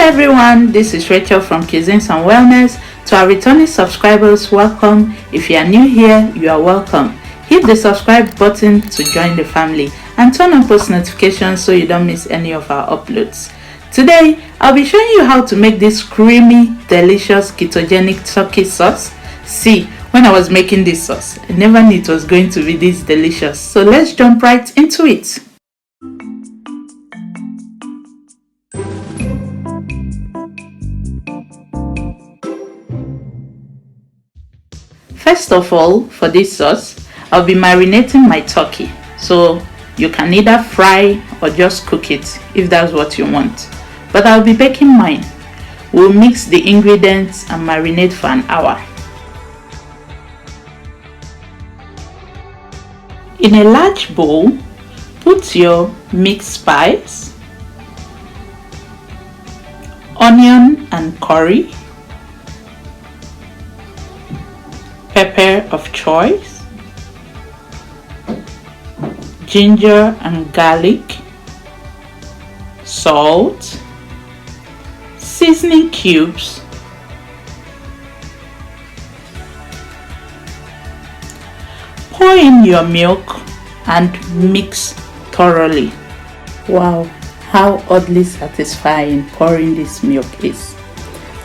everyone, this is Rachel from Cuisines and Wellness. To our returning subscribers, welcome. If you are new here, you are welcome. Hit the subscribe button to join the family and turn on post notifications so you don't miss any of our uploads. Today, I'll be showing you how to make this creamy, delicious ketogenic turkey sauce. See, when I was making this sauce, I never knew it was going to be this delicious. So let's jump right into it. First of all, for this sauce, I'll be marinating my turkey. So you can either fry or just cook it if that's what you want. But I'll be baking mine. We'll mix the ingredients and marinate for an hour. In a large bowl, put your mixed spice, onion and curry, pepper of choice, ginger and garlic, salt, seasoning cubes, pour in your milk and mix thoroughly. Wow, how oddly satisfying pouring this milk is.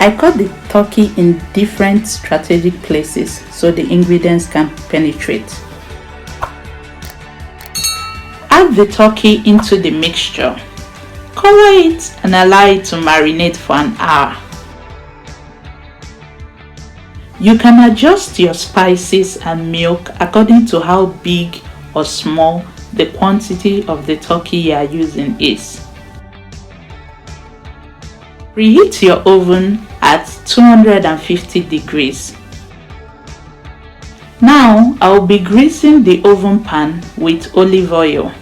I cut the turkey in different strategic places so the ingredients can penetrate. Add the turkey into the mixture. Cover it and allow it to marinate for an hour. You can adjust your spices and milk according to how big or small the quantity of the turkey you are using is. Preheat your oven at 250 degrees. Now I'll be greasing the oven pan with olive oil. 1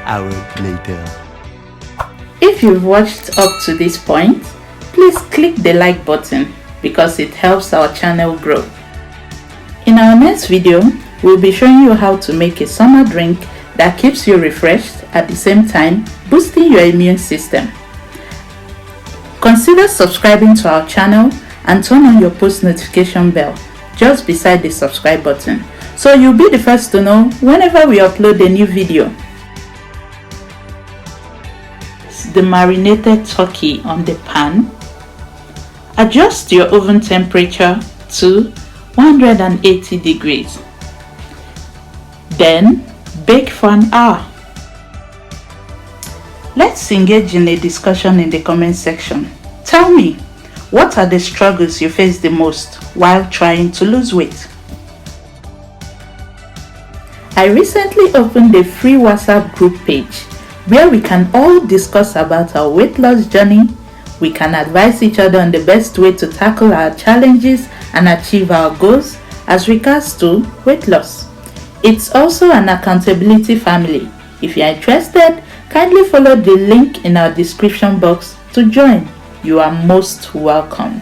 hour later. If you've watched up to this point, please click the like button because it helps our channel grow. In our next video, we'll be showing you how to make a summer drink that keeps you refreshed at the same time boosting your immune system. Consider subscribing to our channel and turn on your post notification bell just beside the subscribe button so you'll be the first to know whenever we upload a new video. The marinated turkey on the pan. Adjust your oven temperature to 180 degrees. Then bake for an hour. Let's engage in a discussion in the comment section. Tell me, what are the struggles you face the most while trying to lose weight? I recently opened a free WhatsApp group page where we can all discuss about our weight loss journey. We can advise each other on the best way to tackle our challenges and achieve our goals as regards to weight loss. It's also an accountability family. If you are interested, kindly follow the link in our description box to join. You are most welcome.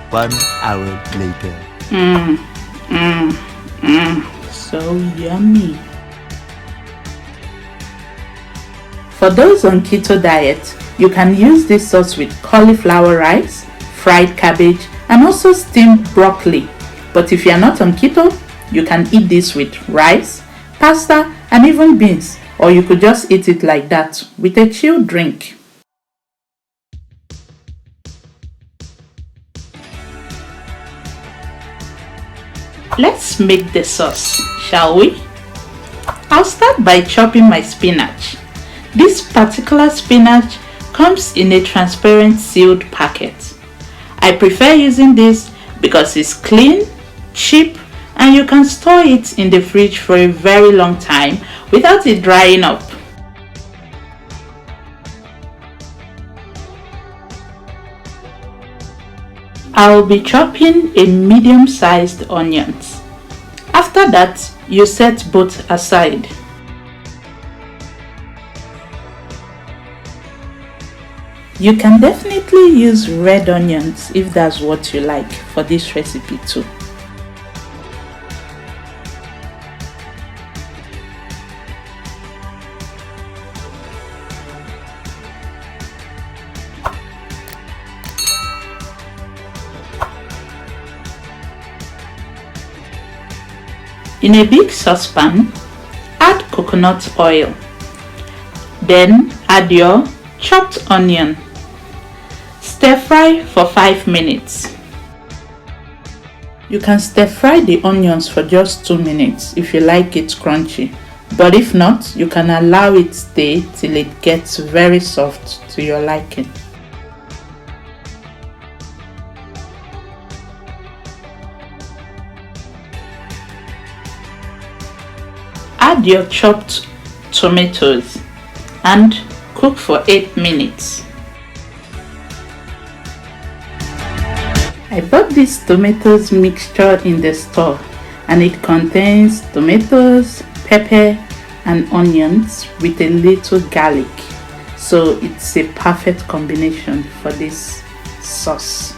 One hour later. So yummy. For those on keto diet, you can use this sauce with cauliflower rice, fried cabbage, and also steamed broccoli. But if you are not on keto, you can eat this with rice, pasta, and even beans, or you could just eat it like that with a chilled drink. Let's make the sauce, shall we? I'll start by chopping my spinach. This particular spinach comes in a transparent sealed packet. I prefer using this because it's clean, cheap, and you can store it in the fridge for a very long time without it drying up. I'll be chopping a medium-sized onions. After that, you set both aside. You can definitely use red onions if that's what you like for this recipe too. In a big saucepan, add coconut oil. Then add your chopped onion. Stir fry for 5 minutes. You can stir fry the onions for just 2 minutes if you like it crunchy, but if not, you can allow it stay till it gets very soft to your liking. Add your chopped tomatoes and cook for 8 minutes. I bought this tomatoes mixture in the store and it contains tomatoes, pepper and onions with a little garlic, so it's a perfect combination for this sauce.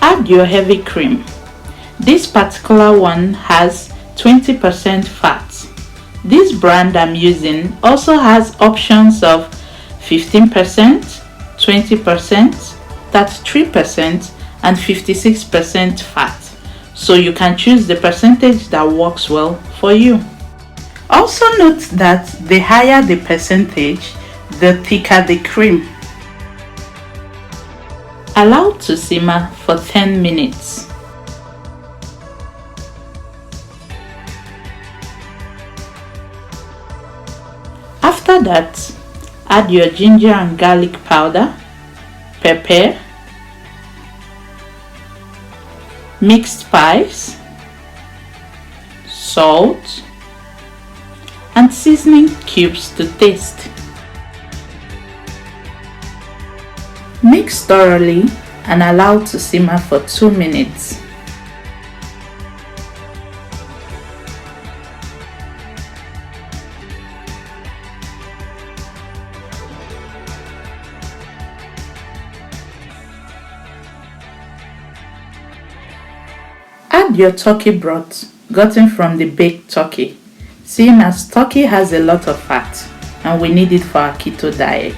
Add your heavy cream. This particular one has 20% fat. This brand I'm using also has options of 15%, 20%, 33% and 56% fat, so you can choose the percentage that works well for you. Also note that the higher the percentage, the thicker the cream. Allow to simmer for 10 minutes. After that, add your ginger and garlic powder, pepper, mixed spice, salt, and seasoning cubes to taste. Mix thoroughly and allow to simmer for 2 minutes. Add your turkey broth gotten from the baked turkey, seeing as turkey has a lot of fat and we need it for our keto diet.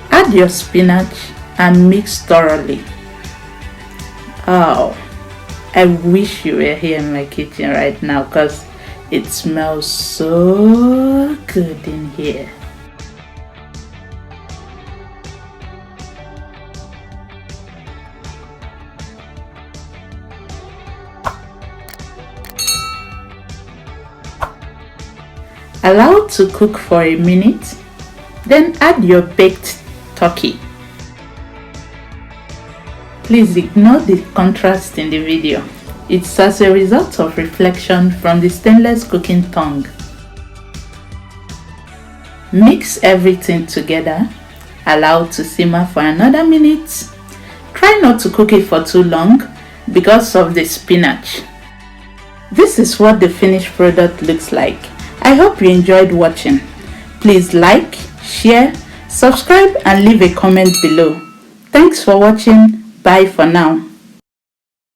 Add your spinach and mix thoroughly. Oh, I wish you were here in my kitchen right now because it smells so good in here. Allow to cook for a minute, then add your baked turkey. Please ignore the contrast in the video. It's as a result of reflection from the stainless cooking tongue. Mix everything together. Allow to simmer for another minute. Try not to cook it for too long because of the spinach. This is what the finished product looks like. I hope you enjoyed watching. Please like, share, subscribe and leave a comment below. Thanks for watching. Bye for now.